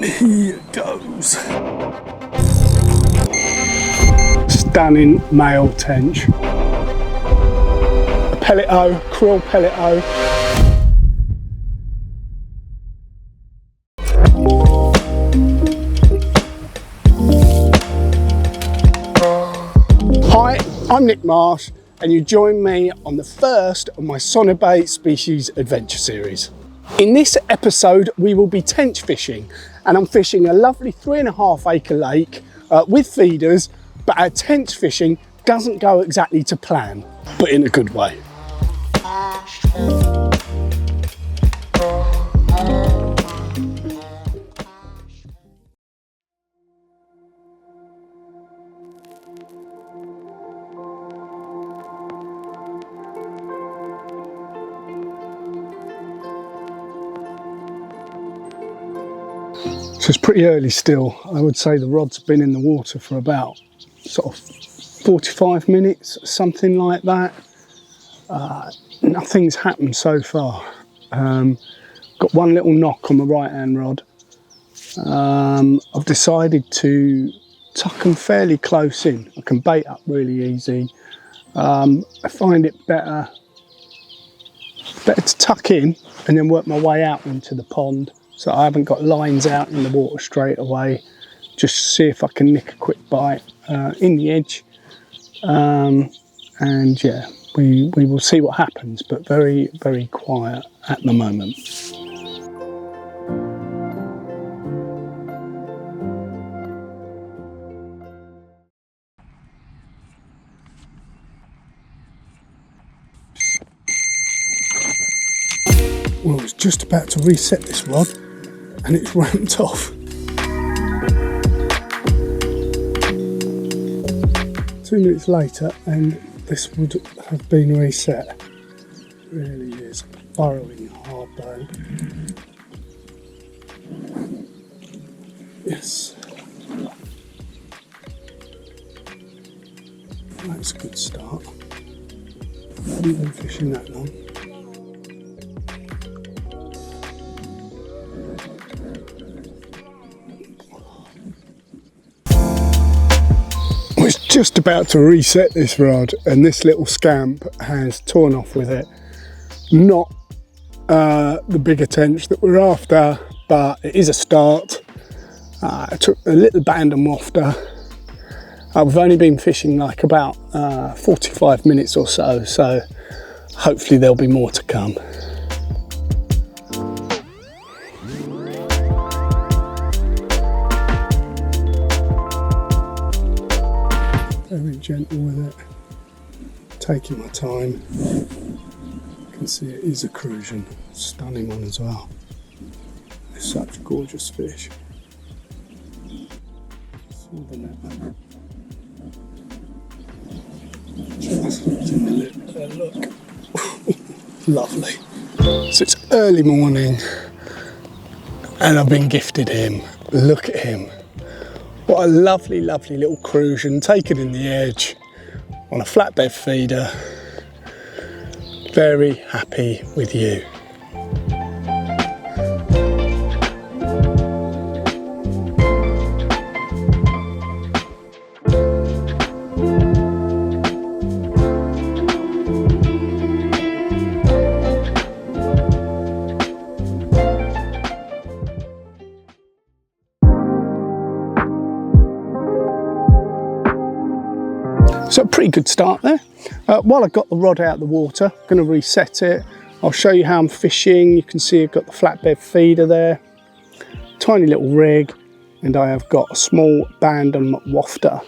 Here goes. Stunning male tench. A pellet-o, krill pellet-o. Hi, I'm Nick Marsh, and you join me on the first of my Sonubaits species adventure series. In this episode, we will be tench fishing, and I'm fishing a lovely 3.5 acre lake with feeders, but our tench fishing doesn't go exactly to plan, but in a good way. So it's pretty early still. I would say the rod's been in the water for about sort of 45 minutes, something like that. Nothing's happened so far. Got one little knock on the right hand rod. I've decided to tuck them fairly close in. I can bait up really easy. I find it better to tuck in and then work my way out into the pond. So I haven't got lines out in the water straight away. Just see if I can nick a quick bite in the edge. And yeah, we will see what happens, but very, very quiet at the moment. Well, I was just about to reset this rod and it's ramped off. 2 minutes later and this would have been reset. It really is burrowing hard though. Yes. That's a good start. I haven't been fishing that long. Just about to reset this rod and this little scamp has torn off with it. Not the bigger tench that we're after, but it is a start. I took a little band and wafter. We've only been fishing like about 45 minutes or so, so hopefully there'll be more to come. Very gentle with it, taking my time. You can see it is a crucian, stunning one as well. They're such gorgeous fish. Saw the net there. Just in the lip, look. Lovely. So it's early morning and I've been gifted him. Look at him. What a lovely, lovely little crucian, taken in the edge on a flatbed feeder. Very happy with you. So a pretty good start there. While I got the rod out of the water, I'm going to reset it. I'll show you how I'm fishing. You can see I've got the flatbed feeder there, tiny little rig, and I have got a small band and wafter,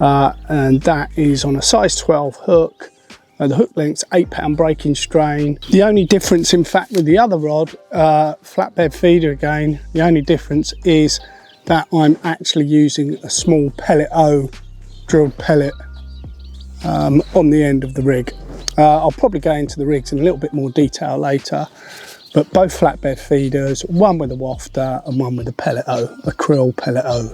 and that is on a size 12 hook. The hook length's 8 pound breaking strain. The only difference, in fact, with the other rod, flatbed feeder again, the only difference is that I'm actually using a small pellet-o drilled pellet on the end of the rig. I'll probably go into the rigs in a little bit more detail later, but both flatbed feeders, one with a wafter and one with a pellet-o, a krill pellet-o.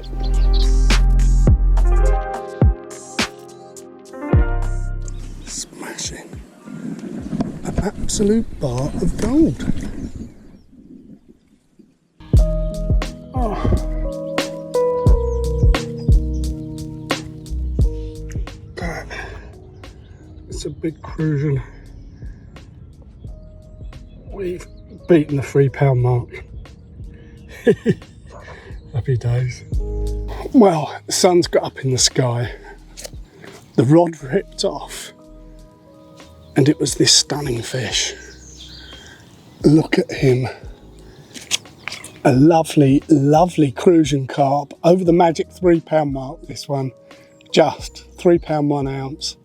Smashing. An absolute bar of gold. It's a big cruising. We've beaten the £3 mark. Happy days. Well, the sun's got up in the sky. The rod ripped off and it was this stunning fish. Look at him. A lovely, lovely cruising carp over the magic £3 mark, this one. Just £3 1 ounce.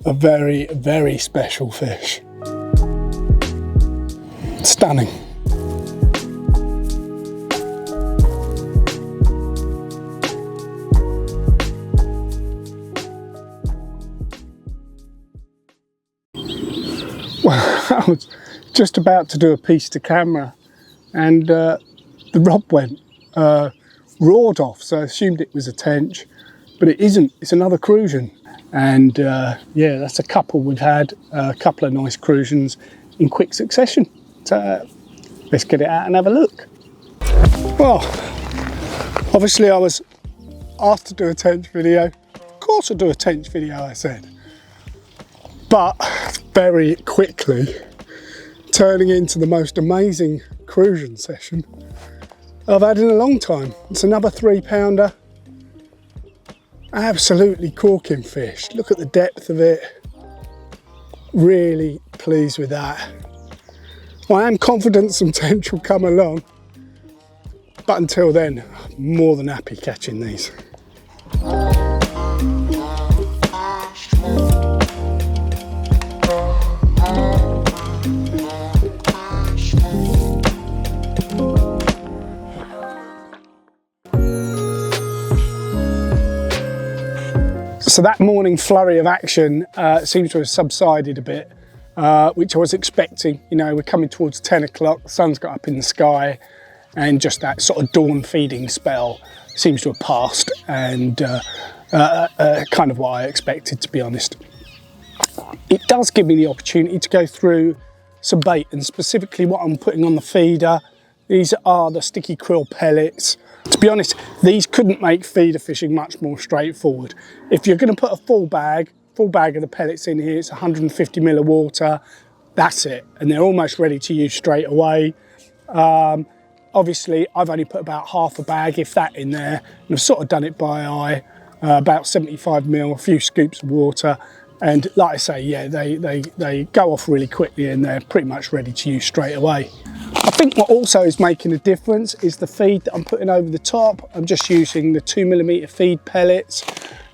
A very, very special fish. Stunning. Well, I was just about to do a piece to camera and the rod went, roared off, so I assumed it was a tench, but it isn't, it's another crucian. And yeah, that's a couple we've had, a couple of nice crucians in quick succession. So let's get it out and have a look. Well, obviously I was asked to do a tench video. Of course I'll do a tench video, I said. But very quickly turning into the most amazing crucian session I've had in a long time. It's another £3 absolutely corking fish. Look at the depth of it. Really pleased with that. Well, I am confident some tench will come along, but until then, I'm more than happy catching these. So that morning flurry of action seems to have subsided a bit, which I was expecting. You know, we're coming towards 10 o'clock, the sun's got up in the sky, and just that sort of dawn feeding spell seems to have passed, and kind of what I expected, to be honest. It does give me the opportunity to go through some bait, and specifically what I'm putting on the feeder. These are the sticky krill pellets. To be honest, these couldn't make feeder fishing much more straightforward. If you're going to put a full bag of the pellets in here, it's 150 ml of water, that's it, and they're almost ready to use straight away. Obviously, I've only put about half a bag, if that, in there, and I've sort of done it by eye, about 75 ml, a few scoops of water, and like I say, yeah, they go off really quickly and they're pretty much ready to use straight away. I think what also is making a difference is the feed that I'm putting over the top. I'm just using the 2mm feed pellets,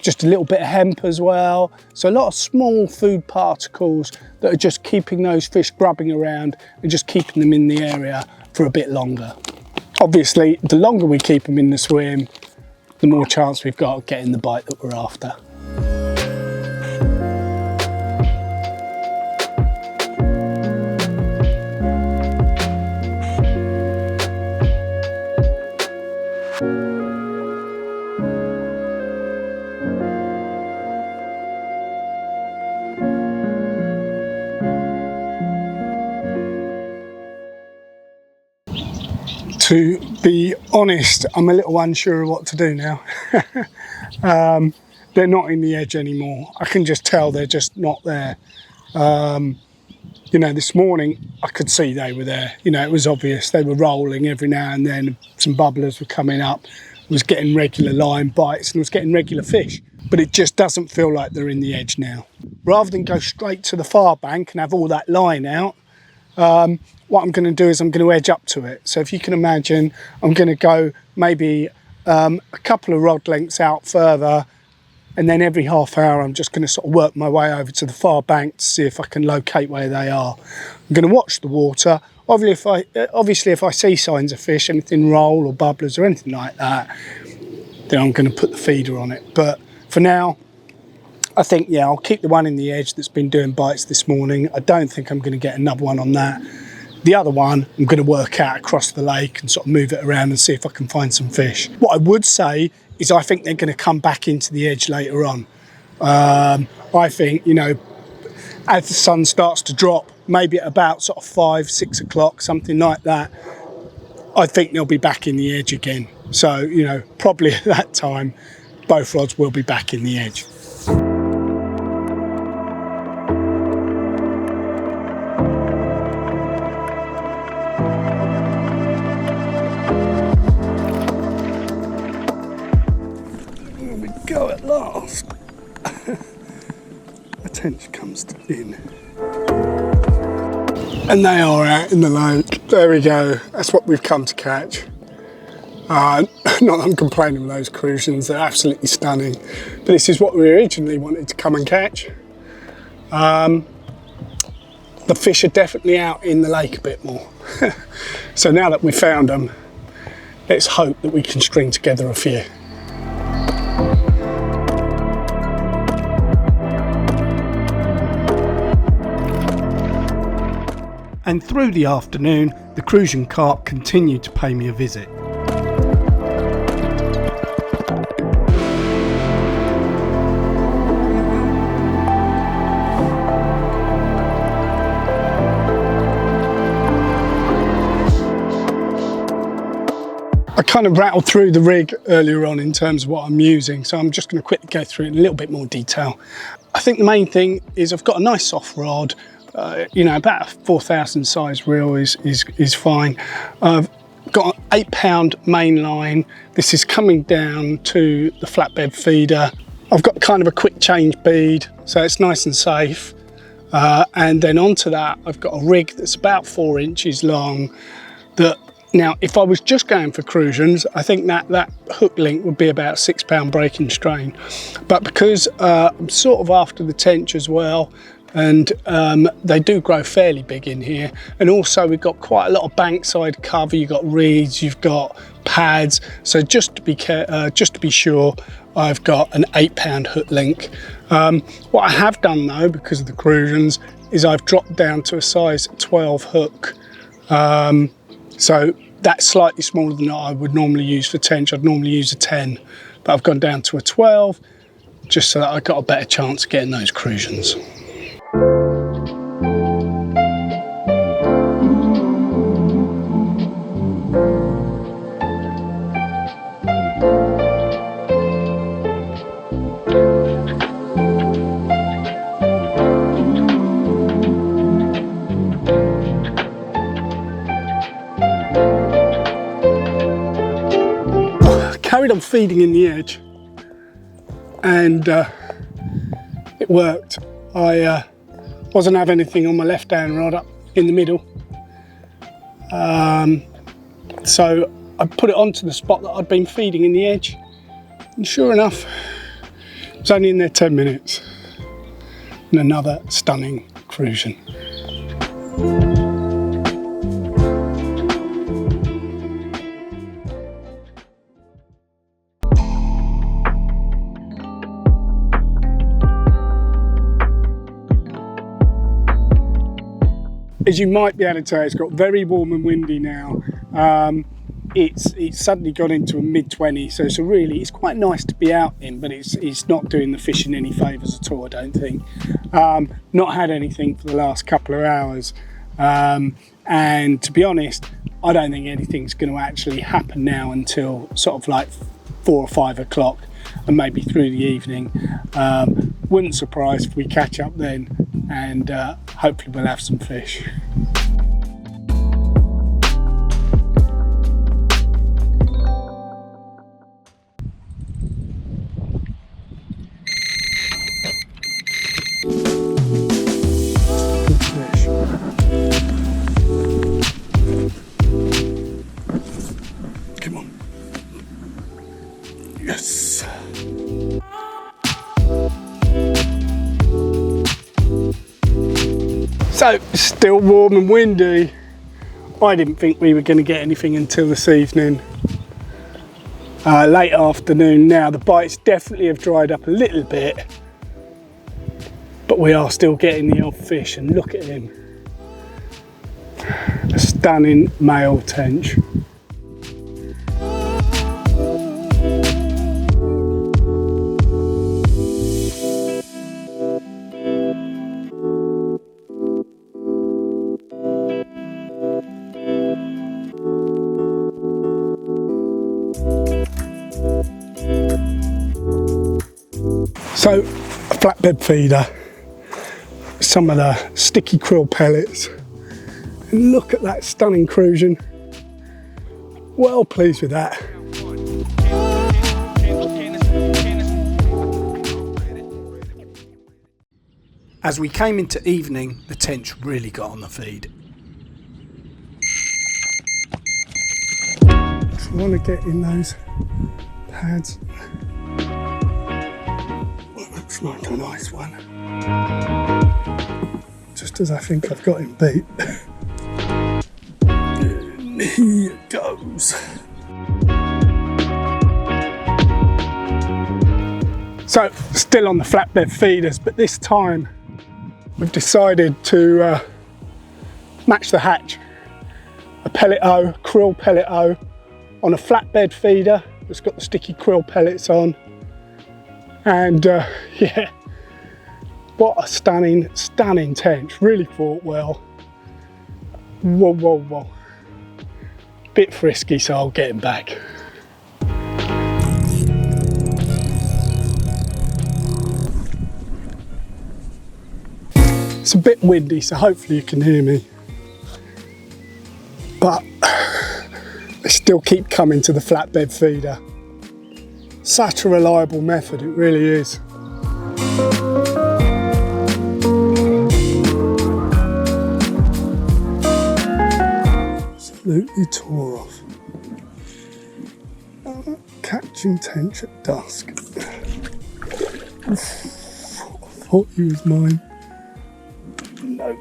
just a little bit of hemp as well. So a lot of small food particles that are just keeping those fish grubbing around and just keeping them in the area for a bit longer. Obviously, the longer we keep them in the swim, the more chance we've got of getting the bite that we're after. To be honest, I'm a little unsure of what to do now. They're not in the edge anymore. I can just tell they're just not there. You know, this morning I could see they were there. You know, it was obvious. They were rolling every now and then. Some bubblers were coming up. I was getting regular line bites and I was getting regular fish. But it just doesn't feel like they're in the edge now. Rather than go straight to the far bank and have all that line out, what I'm going to do is I'm going to edge up to it. So if you can imagine, I'm going to go maybe a couple of rod lengths out further, and then every half hour I'm just going to sort of work my way over to the far bank to see if I can locate where they are. I'm going to watch the water. Obviously if I see signs of fish, anything roll or bubblers or anything like that, then I'm going to put the feeder on it. But for now, I think, yeah, I'll keep the one in the edge that's been doing bites this morning. I don't think I'm going to get another one on that. The other one, I'm going to work out across the lake and sort of move it around and see if I can find some fish. What I would say is I think they're going to come back into the edge later on. I think, you know, as the sun starts to drop, maybe at about sort of 5, 6 o'clock, something like that, I think they'll be back in the edge again. So, you know, probably at that time, both rods will be back in the edge. Here we go at last. The tench comes in. And they are out in the lake. There we go. That's what we've come to catch. Not that I'm complaining with those crucians, they're absolutely stunning. But this is what we originally wanted to come and catch. The fish are definitely out in the lake a bit more. So now that we've found them, let's hope that we can string together a few. And through the afternoon, the crucian carp continued to pay me a visit. I kind of rattled through the rig earlier on in terms of what I'm using, so I'm just going to quickly go through it in a little bit more detail. I think the main thing is I've got a nice soft rod. You know, about a 4,000 size reel is fine. I've got an 8-pound main line. This is coming down to the flatbed feeder. I've got kind of a quick change bead, so it's nice and safe. And then onto that, I've got a rig that's about 4 inches long. Now, if I was just going for crucians, I think that hook link would be about 6-pound breaking strain. But because I'm sort of after the tench as well, and they do grow fairly big in here, and also we've got quite a lot of bankside cover. You've got reeds, you've got pads, so just to be sure, I've got an 8-pound hook link. What I have done though, because of the crucians, is I've dropped down to a size 12 hook. So that's slightly smaller than I would normally use for tench. I'd normally use a 10, but I've gone down to a 12 just so that I've got a better chance of getting those crucians. Carried on feeding in the edge, and it worked. I wasn't having anything on my left hand rod up in the middle, so I put it onto the spot that I'd been feeding in the edge, and sure enough, it was only in there 10 minutes, and another stunning crucian. As you might be able to tell, it's got very warm and windy now. It's suddenly got into a mid-20s, so it's quite nice to be out in, but it's not doing the fishing any favours at all, I don't think. Not had anything for the last couple of hours, and to be honest, I don't think anything's going to actually happen now until sort of like 4 or 5 o'clock, and maybe through the evening. Wouldn't surprise if we catch up then, and hopefully we'll have some fish. Good fish. Come on. Yes. So, still warm and windy. I didn't think we were going to get anything until this evening. Late afternoon now. The bites definitely have dried up a little bit, but we are still getting the odd fish, and look at him. A stunning male tench. So, a flatbed feeder, some of the sticky krill pellets. And look at that stunning crusion. Well pleased with that. As we came into evening, the tench really got on the feed. Trying to get in those pads. Looks like a nice one. Just as I think I've got him beat. And here it goes. So, still on the flatbed feeders, but this time we've decided to match the hatch. A pellet O, krill pellet O, on a flatbed feeder that's got the sticky krill pellets on. And yeah, what a stunning tench. Really fought well. Whoa, whoa, whoa. Bit frisky, so I'll get him back. It's a bit windy, so hopefully you can hear me. But they still keep coming to the flatbed feeder. Such a reliable method, it really is. Absolutely tore off. Catching tench at dusk. I thought he was mine. Nope.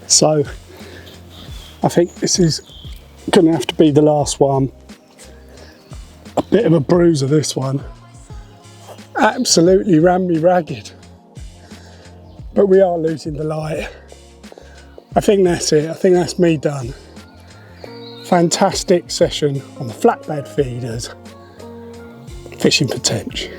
So, I think this is going to have to be the last one. A bit of a bruiser, this one. Absolutely ran me ragged. But we are losing the light. I think that's it. I think that's me done. Fantastic session on the flatbed feeders, fishing for tench.